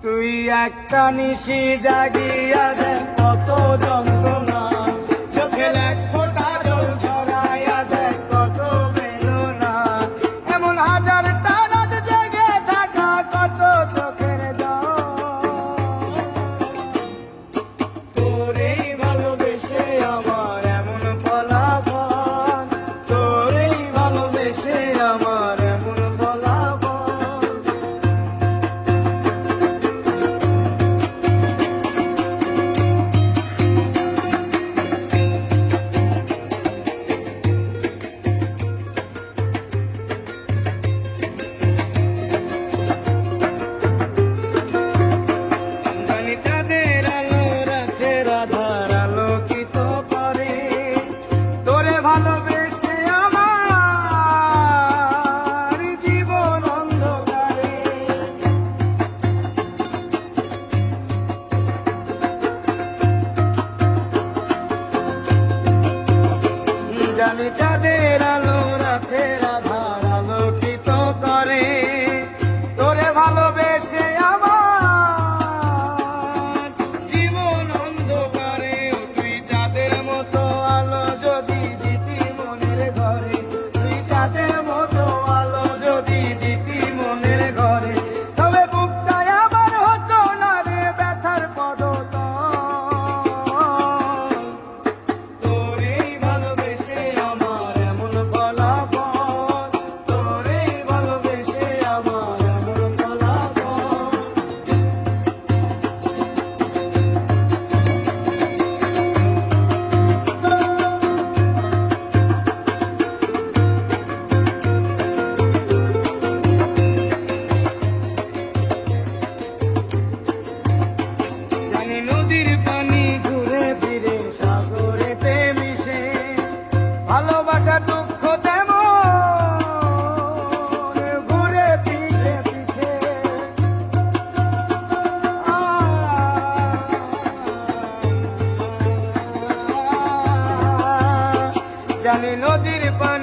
তুই একটা নিশি জাগিয়া দেখ কত যন্ত্রণা, চোখের এক ফোঁটা জল ছড়াইয়া দেখ কত বেদনা, এমন হাজারটা রাত জেগে থাকা কত চোখের জল। তোরেই ভালোবেসে আমার এমন ফলাফল, তোরেই ভালোবেসে আমার এমন ফলাফল। চাঁদের আলো রাতের আধার আলোকিত করে, তোরে ভালোবেসে আমার জীবন অন্ধকারে। জানি চাঁদের আলো রাতের আধার আলোকিত করে, তোরে ভালোবেসে আমার নদীর পানি ঘুরে ফিরে সাগরেতে মিশে, ভালোবাসা দুঃখ তেমন ঘুরে পিছে পিছে। জানি নদীর পানি